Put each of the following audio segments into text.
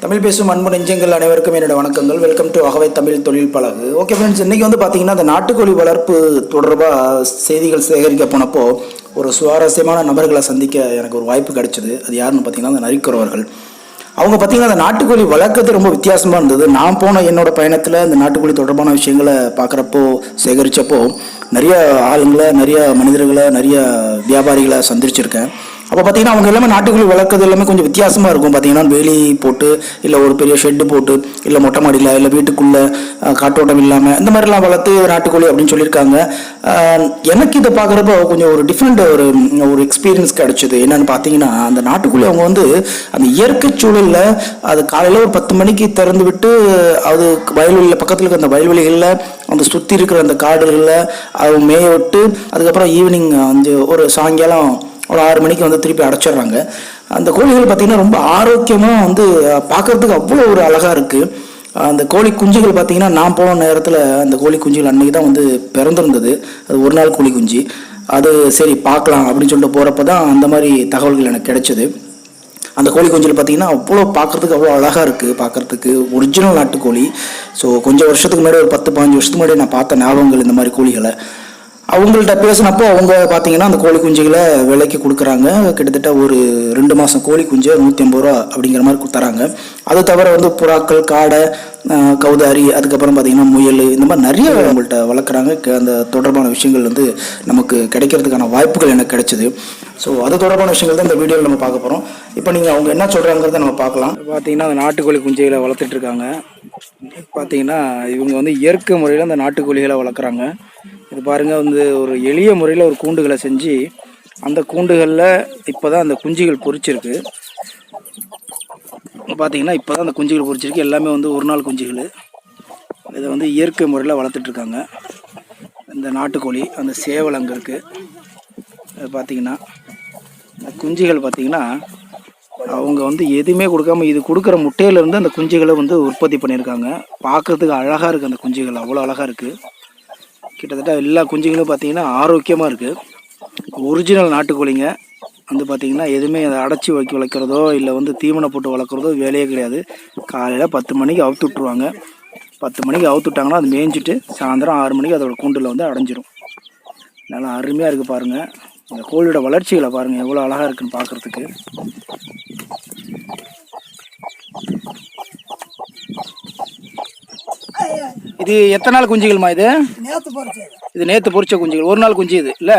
தமிழ் பேசும் அன்பு நெஞ்சங்கள் அனைவருக்கும் என்னோட வணக்கங்கள். வெல்கம் டு அகவை தமிழ் தொழில் பழகு. ஓகே ஃப்ரெண்ட்ஸ், இன்றைக்கி பார்த்தீங்கன்னா அந்த நாட்டுக்கோழி வளர்ப்பு தொடர்பாக செய்திகள் சேகரிக்க போனப்போ ஒரு சுவாரஸ்யமான நபர்களை சந்திக்க எனக்கு ஒரு வாய்ப்பு கிடைச்சிது. அது யாருன்னு பார்த்தீங்கன்னா அந்த நரிக்குறவர்கள். அவங்க பார்த்தீங்கன்னா அந்த நாட்டுக்கோழி வளர்க்கறது ரொம்ப வித்தியாசமாக இருந்தது. நான் போன என்னோட பயணத்தில் அந்த நாட்டுக்கோழி தொடர்பான விஷயங்களை பார்க்குறப்போ சேகரித்தப்போ நிறைய ஆளுங்களை, நிறைய மனிதர்களை, நிறைய வியாபாரிகளை சந்திச்சிருக்கேன். அப்போ பார்த்தீங்கன்னா அவங்க எல்லாமே நாட்டுக்கோழி வளர்க்குறது எல்லாமே கொஞ்சம் வித்தியாசமாக இருக்கும். பார்த்தீங்கன்னா வேலி போட்டு, இல்லை ஒரு பெரிய ஷெட்டு போட்டு, இல்லை மொட்டை மாடியில், இல்லை வீட்டுக்குள்ளே காற்றோட்டம் இல்லாமல் இந்த மாதிரிலாம் வளர்த்து நாட்டுக்கோழி அப்படின்னு சொல்லியிருக்காங்க. எனக்கு இதை பார்க்குறப்போ கொஞ்சம் ஒரு டிஃப்ரெண்ட் ஒரு எக்ஸ்பீரியன்ஸ் கிடைச்சிது. என்னென்னு பார்த்தீங்கன்னா அந்த நாட்டுக்கோழி அவங்க அந்த இயற்கை சூழலில் அது காலையில் ஒரு 10 மணிக்கு திறந்து விட்டு அது வயல்வெளியில் பக்கத்தில் இருக்க அந்த வயல்வெளிகளில் அந்த சுற்றி இருக்கிற அந்த காடுகளில் அவங்க மேய விட்டு அதுக்கப்புறம் ஈவினிங் ஒரு சாயங்காலம் ஒரு 6 மணிக்கு திருப்பி அடைச்சிடுறாங்க. அந்த கோழிகள் பார்த்திங்கன்னா ரொம்ப ஆரோக்கியமாக பார்க்குறதுக்கு அவ்வளோ ஒரு அழகாக இருக்குது. அந்த கோழி குஞ்சுகள் பார்த்திங்கன்னா நான் போன நேரத்தில் அந்த கோழி குஞ்சுகள் அன்றைக்கி தான் பிறந்திருந்தது. அது ஒரு நாள் கோழி குஞ்சு. அது சரி பார்க்கலாம் அப்படின்னு சொல்லிட்டு போகிறப்ப தான் அந்த மாதிரி தகவல்கள் எனக்கு கிடைச்சது. அந்த கோழி குஞ்சுகள் பார்த்திங்கன்னா அவ்வளோ பார்க்குறதுக்கு அவ்வளோ அழகாக இருக்குது. பார்க்குறதுக்கு ஒரிஜினல் நாட்டுக்கோழி. ஸோ கொஞ்சம் வருஷத்துக்கு முன்னாடி ஒரு 10-15 வருஷத்துக்கு முன்னாடி நான் பார்த்த ஞாபகங்கள் இந்த மாதிரி கோழிகளை. அவங்கள்ட்ட பேசினப்போ அவங்க பார்த்தீங்கன்னா அந்த கோழி குஞ்சுகளை விலைக்கு கொடுக்குறாங்க. கிட்டத்தட்ட ஒரு 2 மாதம் கோழி குஞ்சு 150 ரூபா அப்படிங்கிற மாதிரி கொடுத்துறாங்க. அது தவிர புறாக்கள், காடை, கௌதாரி, அதுக்கப்புறம் பார்த்தீங்கன்னா முயல், இந்த மாதிரி நிறைய அவங்கள்ட்ட வளர்க்குறாங்க. அந்த தொடர்பான விஷயங்கள் நமக்கு கிடைக்கிறதுக்கான வாய்ப்புகள் எனக்கு கிடைச்சிது. ஸோ அது தொடர்பான விஷயங்கள் தான் இந்த வீடியோவில் நம்ம பார்க்க போகிறோம். இப்போ நீங்கள் அவங்க என்ன சொல்கிறாங்கிறத நம்ம பார்க்கலாம். பார்த்தீங்கன்னா அந்த நாட்டுக்கோழி குஞ்சுகளை வளர்த்துட்ருக்காங்க. பார்த்தீங்கன்னா இவங்க இயற்கை முறையில் அந்த நாட்டுக்கோழிகளை வளர்க்குறாங்க. இது பாருங்கள், ஒரு எளிய முறையில் ஒரு கூண்டுகளை செஞ்சு அந்த கூண்டுகளில் இப்போ தான் அந்த குஞ்சுகள் பொரிச்சிருக்கு. பார்த்தீங்கன்னா இப்போ தான் அந்த குஞ்சுகள் பொரிச்சிருக்கு. எல்லாமே ஒரு நாள் குஞ்சுகள். இதை இயற்கை முறையில் வளர்த்துட்ருக்காங்க. இந்த நாட்டுக்கோழி, அந்த சேவல் அங்கே இருக்குது. அது பார்த்திங்கன்னா இந்த குஞ்சுகள் பார்த்திங்கன்னா அவங்க எதுவுமே கொடுக்காம இது கொடுக்குற முட்டையிலேருந்து அந்த குஞ்சுகளை உற்பத்தி பண்ணியிருக்காங்க. பார்க்குறதுக்கு அழகாக இருக்குது. அந்த குஞ்சுகள் அவ்வளோ அழகாக இருக்குது. கிட்டத்தட்ட எல்லா குஞ்சுகளும் பார்த்திங்கன்னா ஆரோக்கியமாக இருக்குது. ஒரிஜினல் நாட்டுக்கோழிங்க. பார்த்திங்கன்னா எதுவுமே அதை அடைச்சி வளர்க்குறதோ இல்லை தீவனம் போட்டு வளர்க்குறதோ வேலையே கிடையாது. காலையில் 10 மணிக்கு அவுத்து விட்ருவாங்க. 10 மணிக்கு அவுத்து விட்டாங்கன்னா அது மேய்ஞ்சிட்டு சாயந்தரம் 6 மணிக்கு அதோட கூண்டில் அடைஞ்சிரும். நல்லா அருமையாக இருக்குது பாருங்கள். அந்த கோழியோட வளர்ச்சிகளை பாருங்கள் எவ்வளோ அழகாக இருக்குன்னு பார்க்குறதுக்கு. இது எத்தனை நாள் குஞ்சுகள்மா? இது நேற்று பொரிச்ச குஞ்சுகள். ஒரு நாள் குஞ்சு இது இல்லை?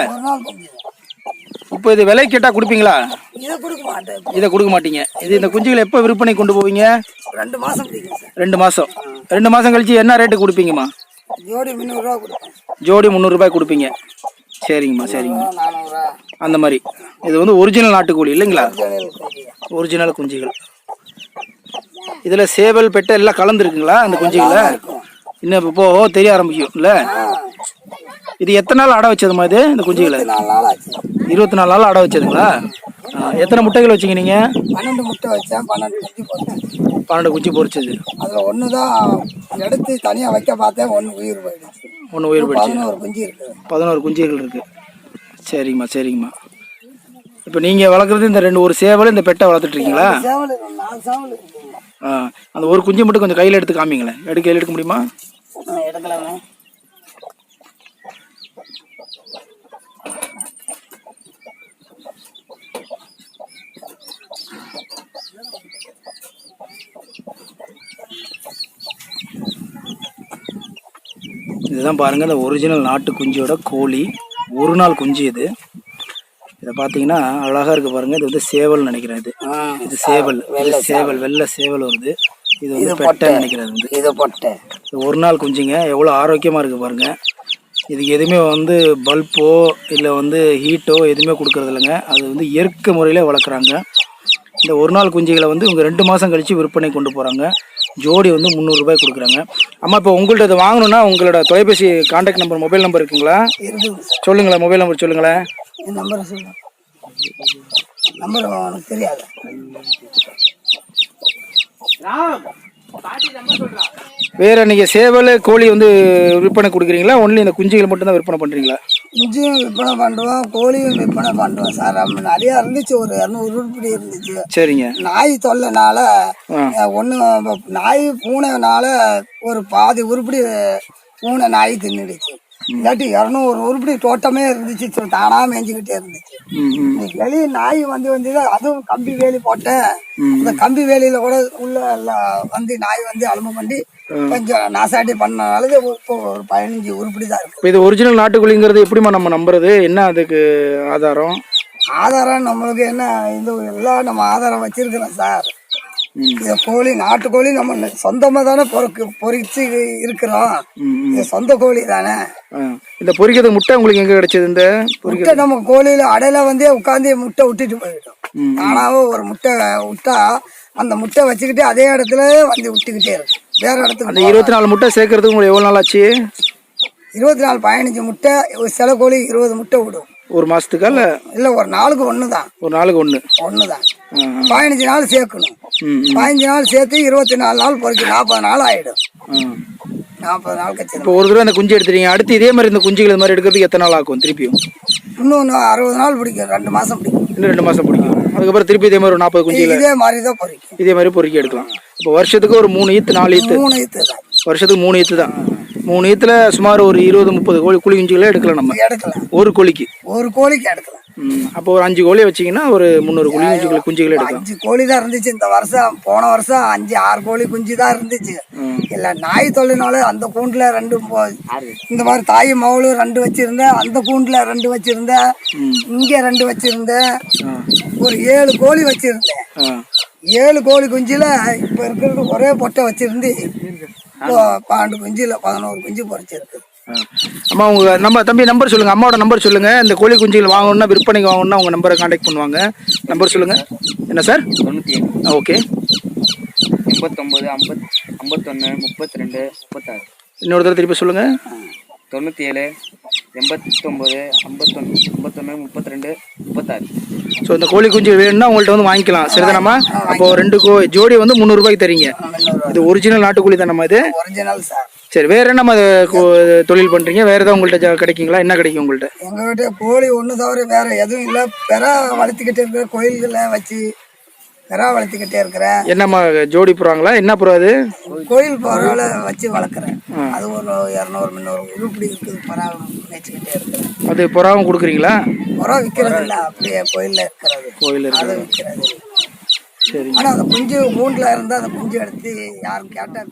இப்போ இது விலை கேட்டால் கொடுப்பீங்களா? இதை கொடுக்க மாட்டீங்க. இது இந்த குஞ்சுகளை எப்போ விற்பனை கொண்டு போவீங்க? 2 மாதம். 2 மாதம் கழிச்சு என்ன ரேட்டு கொடுப்பீங்கம்மா? ஜோடி 300 ரூபா கொடுப்பேன். ஜோடி 300 ரூபாய் கொடுப்பீங்க. சரிங்கம்மா, சரிங்கம்மா. அந்த மாதிரி இது ஒரிஜினல் நாட்டுக்கோழி இல்லைங்களா? ஒரிஜினல் குஞ்சுகள். இதில் சேவல், பெட்டை எல்லாம் கலந்துருக்குங்களா அந்த குஞ்சுகளை? இன்னும் இப்போ தெரிய ஆரம்பிக்கும் இல்லை? இது எத்தனை நாள் அடை வச்சதுமா இது இந்த குஞ்சுகளை? 24 நாள் அடை வச்சதுங்களா? எத்தனை முட்டைகள் வச்சிங்க நீங்கள்? 12 முட்டை வச்சேன். 12 குஞ்சு பொரிச்சது. அதில் ஒன்று தான் எடுத்து தனியாக வைக்க பார்த்தேன். ஒன்று உயிர் போயிடுச்சு. 1 உயிர் போயிடுச்சு. 11 குஞ்சு இருக்குது. 11 குஞ்சுகள் இருக்குது. சரிங்கம்மா, சரிங்கம்மா. இப்போ நீங்கள் வளர்க்குறது இந்த ஒரு சேவல், இந்த பெட்டை வளர்த்துட்ருக்கீங்களா? சேவல் 4 சேவல் இருக்குங்க. அந்த ஒரு குஞ்சு மட்டும் கொஞ்சம் கையில் எடுத்து காமிங்களேன். கையில் எடுக்க முடியுமா? எடுக்கலாமே. இதுதான் பாருங்கள் இந்த ஒரிஜினல் நாட்டு குஞ்சியோட கோழி. ஒரு நாள் குஞ்சு இது. இதை பார்த்தீங்கன்னா அழகாக இருக்குது பாருங்கள். இது சேவல் நினைக்கிறேன். இது சேவல். சேவல், வெள்ளை சேவல் வருது. இது பெட்டை நினைக்கிறது. இது பொட்டை. இது ஒரு நாள் குஞ்சுங்க. எவ்வளோ ஆரோக்கியமாக இருக்குது பாருங்கள். இதுக்கு எதுவுமே பல்போ இல்லை ஹீட்டோ எதுவுமே கொடுக்கறது இல்லைங்க. அது இயற்கை முறையில் வளர்க்குறாங்க. இந்த ஒரு நாள் குஞ்சுகளை இவங்க 2 மாதம் கழித்து விற்பனை கொண்டு போகிறாங்க. ஜோடி 300 ரூபாய் கொடுக்குறாங்க. அம்மா, இப்போ உங்கள்கிட்ட இதை வாங்கணுன்னா உங்களோட தொலைபேசி கான்டாக்ட் நம்பர், மொபைல் நம்பர் இருக்குங்களா? சொல்லுங்களேன். மொபைல் நம்பர் சொல்லுங்களேன். நம்பர் சொல்லுங்கள். நம்பர் எனக்கு தெரியாது. வேற நீங்கள் சேவல், கோழி விற்பனை கொடுக்குறீங்களா? ஒன்லி இந்த குஞ்சுகள் மட்டும்தான் விற்பனை பண்ணுறீங்களா? குஞ்சும் விற்பனை பண்ணுவோம், கோழியும் விற்பனை பண்ணுவோம் சார். நம்ம நிறையா இருந்துச்சு, ஒரு 200 உருப்படி இருந்துச்சு. சரிங்க. நாய் தொல்லைனால ஒன்று, நாய் பூனைனால ஒரு பாதி உருப்படி பூனை நாய் தின்னுடுச்சு. இல்லாட்டி 200 உருப்படி தோட்டமே இருந்துச்சு, தானா மேய்ஞ்சிக்கிட்டே இருந்துச்சு. வெளியே நாய் வந்து அதுவும் கம்பி வேலி போட்டேன். அந்த கம்பி வேலியில கூட உள்ள எல்லாம் வந்து நாய் வந்து அலும்பு பண்ணி கொஞ்சம் நாசாட்டி பண்ணனால இப்போ ஒரு 15 உருப்படி தான் இருக்கு. இப்போ இது ஒரிஜினல் நாட்டுக்கோழிங்கிறது எப்படிமா நம்ம நம்புறது? என்ன அதுக்கு ஆதாரம்? ஆதாரம் நம்மளுக்கு என்ன, இது எல்லாம் நம்ம ஆதாரம் வச்சிருக்கிறோம் சார். இது கோழி, நாட்டுக்கோழி நம்ம சொந்தமா தானே பொறிச்சு இருக்கிறோம். இது சொந்த கோழி தானே. இந்த பொறிக்கிறது முட்டை உங்களுக்கு எங்க கிடைச்சது? இந்த முட்டை நம்ம கோழியில அடையில வந்து உட்காந்து முட்டை விட்டுட்டு போயிட்டோம். ஆனாவும் ஒரு முட்டை விட்டா அந்த முட்டை வச்சுக்கிட்டு அதே இடத்துல வந்து விட்டுக்கிட்டே இருக்கும். வேற இடத்துக்கு அந்த 24 முட்டை சேர்க்கறதுக்கு உங்களுக்கு எவ்வளவு நாள் ஆச்சு? 24 15 முட்டை. சில கோழி 20 முட்டை விடும் ஒரு மாசத்துக்கா? இல்ல ஒரு நாளுக்கு ஒண்ணுதான். ஒரு நாளுக்கு ஒண்ணுதான். 15 நாள் சேர்க்கணும். 15 நாள் சேர்த்து 24 நாள் பொறுக்கி 40 நாள் ஆயிடும். 40 நாள் கழிச்சு இப்போ ஒரு தடவை அந்த குஞ்சு எடுத்துறீங்க, அடுத்து இதே மாதிரி இந்த குஞ்சுகள் இது மாதிரி எடுக்கிறதுக்கு எத்தனை நாள் ஆகும்? திருப்பியும் இன்னும் 60 நாள் பிடிக்கும். 2 மாசம் பிடிக்கும். இன்னும் 2 மாசம் பிடிக்கும். அதுக்கப்புறம் திருப்பி இதே மாதிரி ஒரு 40 குஞ்சுகள் இதே மாதிரி தான் பொறிக்கும். இதே மாதிரி பொறுக்கி எடுக்கலாம். இப்போ வருஷத்துக்கு ஒரு 3 ஈத்து 4 ஈத்து. 3 ஈத்து தான். வருஷத்துக்கு 3 ஈத்து தான். 3 ஈத்துல சுமார் ஒரு 20-30 கோழி குஞ்சுகளே எடுக்கலாம் நம்ம. எடுக்கலாம். ஒரு கோழிக்கு எடுக்கலாம். அப்போ ஒரு 5 கோழி வச்சீங்கன்னா ஒரு 300 குஞ்சுகள் எடுக்கலாம். 5 கோழி தான் இருந்துச்சு இந்த வருஷம். போன வருஷம் 5-6 கோழி குஞ்சு தான் இருந்துச்சு. இல்ல நாய் தொல்லைனால அந்த கூண்டுல 2 இந்த மாதிரி தாய் மவளும் 2 வச்சிருந்தேன். அந்த கூண்டுல 2 வச்சிருந்தேன். இங்க 2 வச்சிருந்தேன். ஒரு 7 கோழி வச்சிருந்தேன். 7 கோழி குஞ்சுல இப்ப இருக்கிறது ஒரே பொட்டை வச்சிருந்து 12 குஞ்சுல 11 குஞ்சு பொறிச்சிருக்கு. அம்மா உங்க நம்ம தம்பி நம்பர் சொல்லுங்க, அம்மாவோட நம்பர் சொல்லுங்க. இந்த கோழி குஞ்சுகள் வாங்கணும்னா, விற்பனைக்கு வாங்கணும்னா உங்க நம்பரை கான்டாக்ட் பண்ணுவாங்க. நம்பர் சொல்லுங்க. என்ன சார்? 97 ஓகே 89 50 51 32 36. இன்னொரு தடவை திருப்பி சொல்லுங்க. 97 89 51 51 32 36. ஸோ இந்த கோழி குஞ்சு வேணும்னா உங்கள்கிட்ட வந்து வாங்கிக்கலாம். சரிதானம்மா? அப்போ 2 ஜோடி வந்து 300 ரூபாய்க்கு தரீங்க. இது ஒரிஜினல் நாட்டுக்கோழி தானம்மா இது? Original sir. சரி, வேற என்ன தொழில் பண்றீங்க? வேற ஏதாவது உங்கள்கிட்ட கிடைக்குங்களா? என்ன கிடைக்கும் உங்கள்கிட்ட? எங்ககிட்ட கோழி ஒன்று தவிர வேற எதுவும் இல்லை. பெறா வளர்த்துக்கிட்டே இருக்கிற, கோயில்களை வச்சு பெறா வளர்த்துக்கிட்டே இருக்கிறேன். என்னம்மா ஜோடி புறாங்களா? என்ன புறா அது? கோயில் புறாவில் வச்சு வளர்க்குறேன். அது ஒரு 200-300 உருப்படி இருக்குது. புறா வச்சுக்கிட்டே இருக்கிறேன். அது புறாவும் கொடுக்குறீங்களா? புறா விற்கிறது இல்லை, அப்படியே கோயிலில் இருக்கிறது. அதை விற்கிறது. சரி. ஆனால் அந்த குஞ்சு கூண்டில் இருந்தால் அந்த குஞ்சு எடுத்து யாரும் கேட்டால்